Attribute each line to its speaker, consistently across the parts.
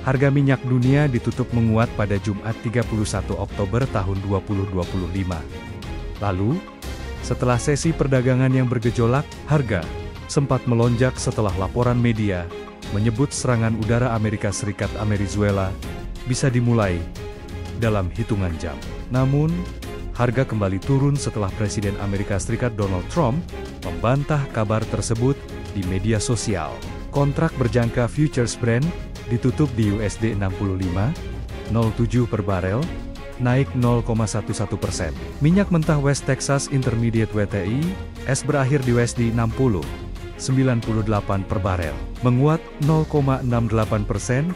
Speaker 1: Harga minyak dunia ditutup menguat pada Jumat 31 Oktober tahun 2025. Lalu, setelah sesi perdagangan yang bergejolak, harga sempat melonjak setelah laporan media menyebut serangan udara Amerika Serikat Venezuela bisa dimulai dalam hitungan jam. Namun, harga kembali turun setelah Presiden Amerika Serikat Donald Trump membantah kabar tersebut di media sosial. Kontrak berjangka futures Brent ditutup di USD 65,07 per barel, naik 0,11%. Minyak mentah West Texas Intermediate WTI, S berakhir di USD 60,98 per barel, menguat 0,68%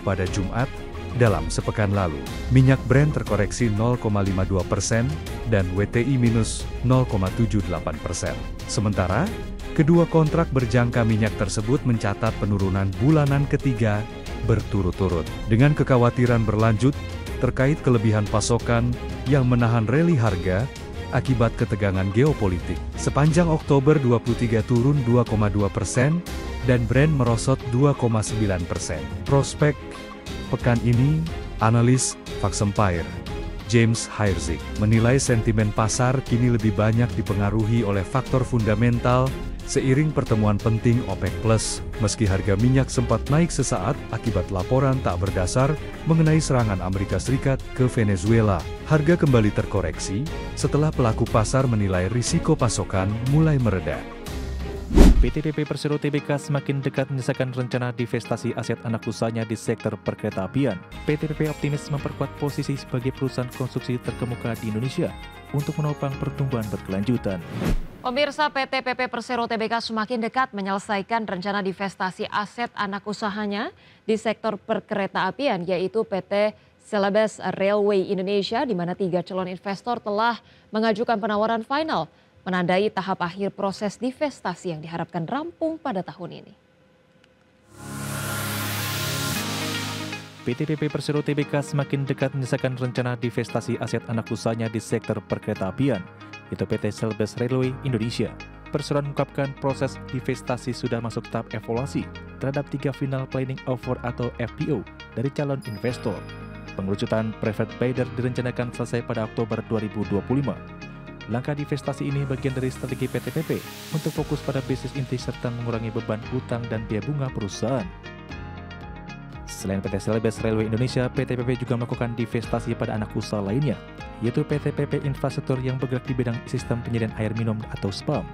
Speaker 1: pada Jumat. Dalam sepekan lalu, minyak Brent terkoreksi 0,52% dan WTI minus 0,78%. Sementara, kedua kontrak berjangka minyak tersebut mencatat penurunan bulanan ketiga berturut-turut. Dengan kekhawatiran berlanjut terkait kelebihan pasokan yang menahan rally harga akibat ketegangan geopolitik. Sepanjang Oktober 23 turun 2,2% dan Brent merosot 2,9%. Prospek pekan ini, analis Fox Empire, James Heirzik, menilai sentimen pasar kini lebih banyak dipengaruhi oleh faktor fundamental seiring pertemuan penting OPEC+, meski harga minyak sempat naik sesaat akibat laporan tak berdasar mengenai serangan Amerika Serikat ke Venezuela. Harga kembali terkoreksi setelah pelaku pasar menilai risiko pasokan mulai mereda.
Speaker 2: PT PP Persero Tbk semakin dekat menyelesaikan rencana divestasi aset anak usahanya di sektor perkeretaapian. PT PP optimis memperkuat posisi sebagai perusahaan konstruksi terkemuka di Indonesia untuk menopang pertumbuhan berkelanjutan.
Speaker 3: Pemirsa, PT PP Persero Tbk semakin dekat menyelesaikan rencana divestasi aset anak usahanya di sektor perkeretaapian, yaitu PT Celebes Railway Indonesia, di mana 3 calon investor telah mengajukan penawaran final, menandai tahap akhir proses divestasi yang diharapkan rampung pada tahun ini.
Speaker 2: PT PP Persero Tbk semakin dekat menyelesaikan rencana divestasi aset anak usahanya di sektor perkeretaapian, yaitu PT Celebes Railway Indonesia. Persero mengungkapkan proses divestasi sudah masuk tahap evaluasi terhadap 3 final planning offer atau FPO dari calon investor. Pengerucutan private bidder direncanakan selesai pada Oktober 2025. Langkah divestasi ini bagian dari strategi PT PP untuk fokus pada bisnis inti serta mengurangi beban hutang dan biaya bunga perusahaan. Selain PT Celebes Railway Indonesia, PT PP juga melakukan divestasi pada anak usaha lainnya, yaitu PT PP Infrastruktur yang bergerak di bidang sistem penyediaan air minum atau SPAM.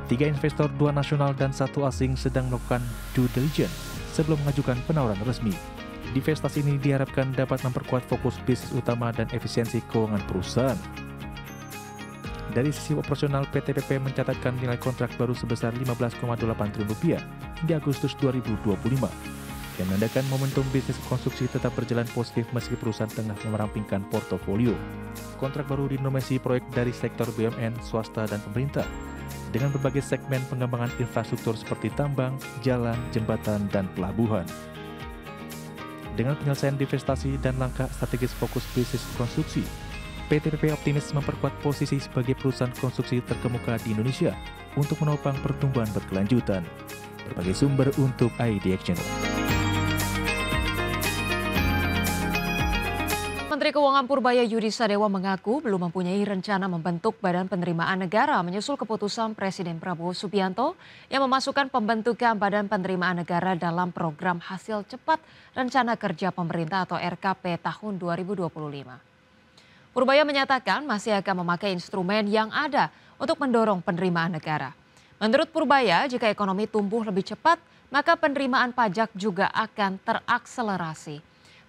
Speaker 2: 3 investor, 2 nasional dan 1 asing sedang melakukan due diligence sebelum mengajukan penawaran resmi. Divestasi ini diharapkan dapat memperkuat fokus bisnis utama dan efisiensi keuangan perusahaan. Dari sisi operasional, PT PP mencatatkan nilai kontrak baru sebesar Rp15,8 triliun hingga Agustus 2025, yang menandakan momentum bisnis konstruksi tetap berjalan positif meski perusahaan tengah merampingkan portofolio. Kontrak baru dinominasi proyek dari sektor BUMN, swasta, dan pemerintah, dengan berbagai segmen pengembangan infrastruktur seperti tambang, jalan, jembatan, dan pelabuhan. Dengan penyelesaian divestasi dan langkah strategis fokus bisnis konstruksi, PT PP optimis memperkuat posisi sebagai perusahaan konstruksi terkemuka di Indonesia untuk menopang pertumbuhan berkelanjutan. Berbagai sumber untuk IDX Channel.
Speaker 3: Menteri Keuangan Purbaya Yudi Sadewa mengaku belum mempunyai rencana membentuk Badan Penerimaan Negara menyusul keputusan Presiden Prabowo Subianto yang memasukkan pembentukan Badan Penerimaan Negara dalam program Hasil Cepat Rencana Kerja Pemerintah atau RKP tahun 2025. Purbaya menyatakan masih akan memakai instrumen yang ada untuk mendorong penerimaan negara. Menurut Purbaya, jika ekonomi tumbuh lebih cepat, maka penerimaan pajak juga akan terakselerasi.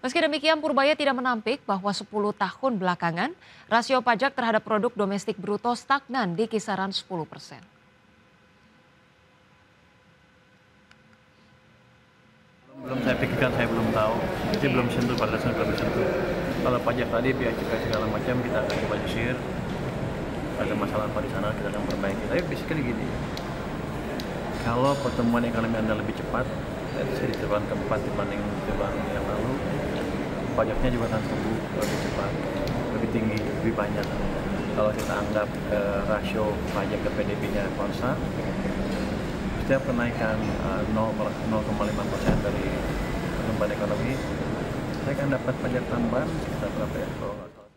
Speaker 3: Meski demikian, Purbaya tidak menampik bahwa 10 tahun belakangan, rasio pajak terhadap produk domestik bruto stagnan di kisaran 10%.
Speaker 4: Belum saya pikirkan, saya belum tahu. Jadi belum sentuh, pada dasarnya belum sentuh. Kalau pajak tadi, biaya cukai segala macam kita akan coba sisir. Ada masalah apa di sana kita akan perbaiki. Tapi basically gini, kalau pertumbuhan ekonomi Anda lebih cepat, dari triwulan keempat dibanding triwulan yang lalu, pajaknya juga akan tumbuh lebih cepat, lebih tinggi, lebih banyak. Kalau kita anggap rasio pajak ke PDB-nya konstan, setiap kenaikan 0,5% dari pertumbuhan ekonomi Saya kan dapat pajak tambahan sekitar berapa ya kalau nggak salah.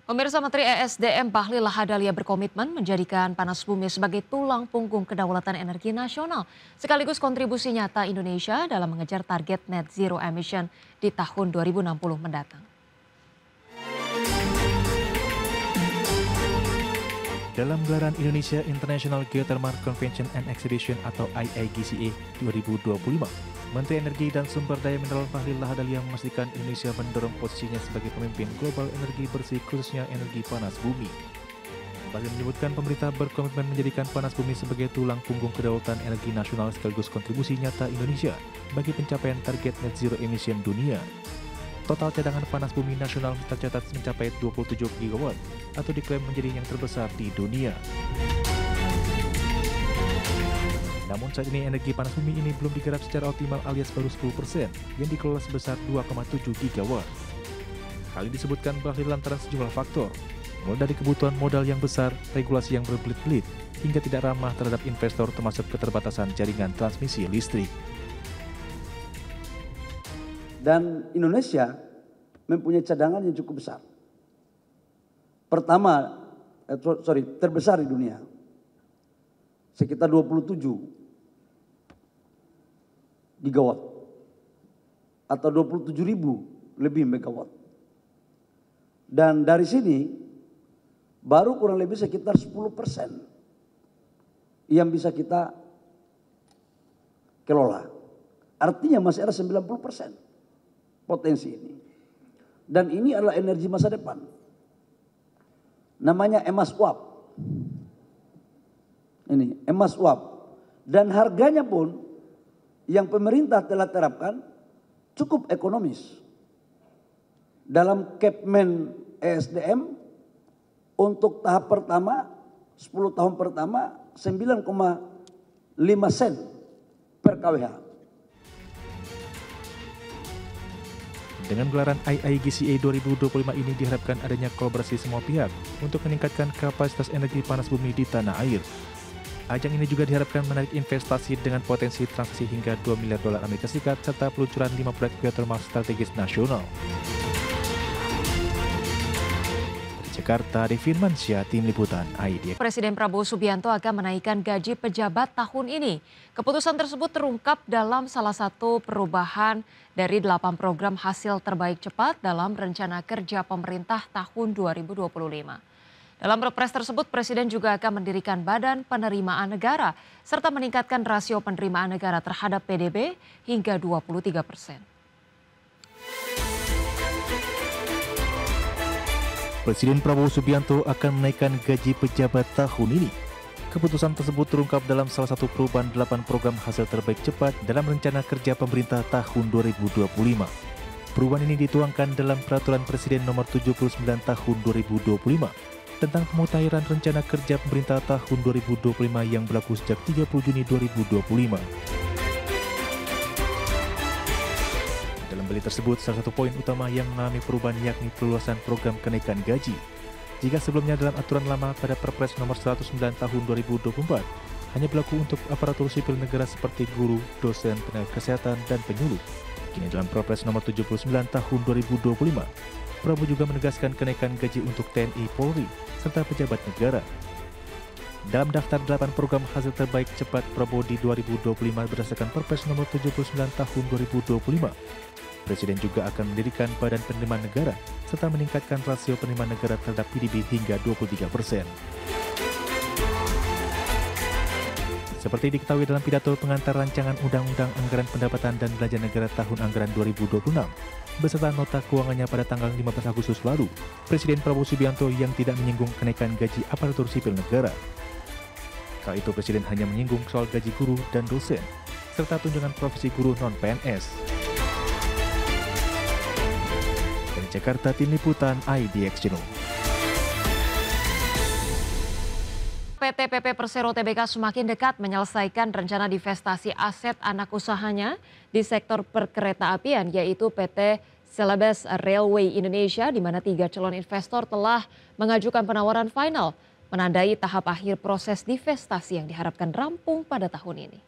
Speaker 3: Pemirsa, Menteri ESDM Bahlil Lahadalia berkomitmen menjadikan panas bumi sebagai tulang punggung kedaulatan energi nasional, sekaligus kontribusi nyata Indonesia dalam mengejar target net zero emission di tahun 2060 mendatang.
Speaker 2: Dalam gelaran Indonesia International Geothermal Convention and Exhibition atau IIGCE 2025, Menteri Energi dan Sumber Daya Mineral Bahlil Lahadalia memastikan Indonesia mendorong posisinya sebagai pemimpin global energi bersih, khususnya energi panas bumi. Bahlil menyebutkan pemerintah berkomitmen menjadikan panas bumi sebagai tulang punggung kedaulatan energi nasional sekaligus kontribusi nyata Indonesia bagi pencapaian target net zero emission dunia. Total cadangan panas bumi nasional tercatat mencapai 27 gigawatt atau diklaim menjadi yang terbesar di dunia. Namun saat ini energi panas bumi ini belum digarap secara optimal alias baru 10% yang dikelola sebesar 2,7 gigawatt. Hal ini disebutkan Bahlil lantaran sejumlah faktor, mulai dari kebutuhan modal yang besar, regulasi yang berbelit-belit, hingga tidak ramah terhadap investor termasuk keterbatasan jaringan transmisi listrik.
Speaker 5: Dan Indonesia mempunyai cadangan yang cukup besar. Terbesar di dunia. Sekitar 27 gigawatt atau 27.000 lebih megawatt. Dan dari sini baru kurang lebih sekitar 10% yang bisa kita kelola. Artinya masih ada 90% potensi ini. Dan ini adalah energi masa depan. Namanya emas uap. Ini emas uap. Dan harganya pun yang pemerintah telah terapkan cukup ekonomis. Dalam Kepmen ESDM untuk tahap pertama 10 tahun pertama 9,5 sen per kWh.
Speaker 2: Dengan gelaran IIGCE 2025 ini diharapkan adanya kolaborasi semua pihak untuk meningkatkan kapasitas energi panas bumi di tanah air. Ajang ini juga diharapkan menarik investasi dengan potensi transaksi hingga $2 miliar Amerika Serikat serta peluncuran 5 proyek geothermal strategis nasional. Dari Jakarta, Devin Mansyah, Tim Liputan IDX.
Speaker 3: Presiden Prabowo Subianto akan menaikkan gaji pejabat tahun ini. Keputusan tersebut terungkap dalam salah satu perubahan dari 8 program hasil terbaik cepat dalam rencana kerja pemerintah tahun 2025. Dalam Perpres tersebut, Presiden juga akan mendirikan Badan Penerimaan Negara serta meningkatkan rasio penerimaan negara terhadap PDB hingga 23%.
Speaker 2: Presiden Prabowo Subianto akan menaikkan gaji pejabat tahun ini. Keputusan tersebut terungkap dalam salah satu perubahan 8 program hasil terbaik cepat dalam rencana kerja pemerintah tahun 2025. Perubahan ini dituangkan dalam Peraturan Presiden Nomor 79 Tahun 2025 tentang pemutahiran rencana kerja pemerintah tahun 2025 yang berlaku sejak 30 Juni 2025. Dalam beli tersebut, salah satu poin utama yang mengalami perubahan yakni perluasan program kenaikan gaji. Jika sebelumnya dalam aturan lama pada Perpres Nomor 109 Tahun 2024 hanya berlaku untuk aparatur sipil negara seperti guru, dosen, tenaga kesehatan, dan penyuluh. Kini dalam Perpres Nomor 79 Tahun 2025, Prabowo juga menegaskan kenaikan gaji untuk TNI Polri serta pejabat negara. Dalam daftar 8 program hasil terbaik cepat Prabowo di 2025 berdasarkan Perpres Nomor 79 Tahun 2025, Presiden juga akan mendirikan Badan Penerimaan Negara serta meningkatkan rasio penerimaan negara terhadap PDB hingga 23%. Seperti diketahui dalam pidato pengantar rancangan Undang-Undang Anggaran Pendapatan dan Belanja Negara tahun anggaran 2026, beserta nota keuangannya pada tanggal 15 Agustus lalu, Presiden Prabowo Subianto yang tidak menyinggung kenaikan gaji aparatur sipil negara. Kala itu Presiden hanya menyinggung soal gaji guru dan dosen, serta tunjangan profesi guru non-PNS. Dari Jakarta, Tim Liputan IDX Channel.
Speaker 3: PT PP Persero Tbk semakin dekat menyelesaikan rencana divestasi aset anak usahanya di sektor perkeretaapian, yaitu PT Celebes Railway Indonesia, di mana 3 calon investor telah mengajukan penawaran final, menandai tahap akhir proses divestasi yang diharapkan rampung pada tahun ini.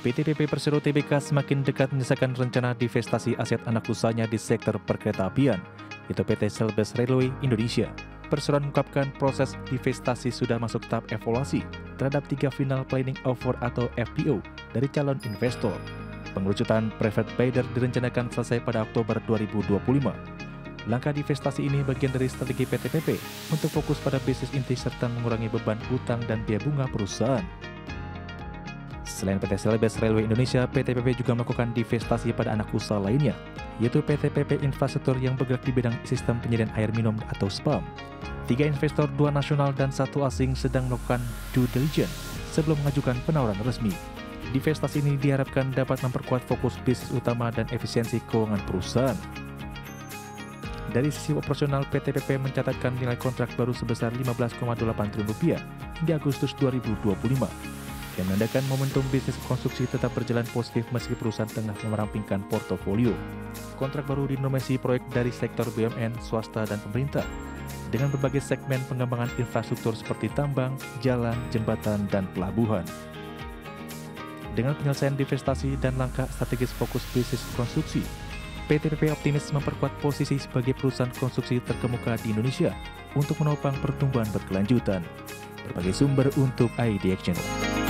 Speaker 2: PT PP Persero Tbk semakin dekat menyelesaikan rencana divestasi aset anak usahanya di sektor perkeretaapian, yaitu PT Selbes Railway Indonesia. Persero mengungkapkan proses divestasi sudah masuk tahap evaluasi terhadap 3 final planning offer atau FPO dari calon investor. Pengerucutan private bidder direncanakan selesai pada Oktober 2025. Langkah divestasi ini bagian dari strategi PT PP untuk fokus pada bisnis inti serta mengurangi beban hutang dan biaya bunga perusahaan. Selain PT Selbes Railway Indonesia, PT PP juga melakukan divestasi pada anak usaha lainnya, yaitu PT PP Infrastruktur yang bergerak di bidang sistem penyediaan air minum atau SPAM. 3 investor, 2 nasional dan 1 asing sedang melakukan due diligence sebelum mengajukan penawaran resmi. Divestasi ini diharapkan dapat memperkuat fokus bisnis utama dan efisiensi keuangan perusahaan. Dari sisi operasional, PT PP mencatatkan nilai kontrak baru sebesar Rp15,8 triliun hingga Agustus 2025. Yang menandakan momentum bisnis konstruksi tetap berjalan positif meski perusahaan tengah merampingkan portofolio. Kontrak baru didominasi proyek dari sektor BUMN, swasta, dan pemerintah, dengan berbagai segmen pengembangan infrastruktur seperti tambang, jalan, jembatan, dan pelabuhan. Dengan penyelesaian divestasi dan langkah strategis fokus bisnis konstruksi, PT PP optimis memperkuat posisi sebagai perusahaan konstruksi terkemuka di Indonesia untuk menopang pertumbuhan berkelanjutan. Berbagai sumber untuk IDX Channel.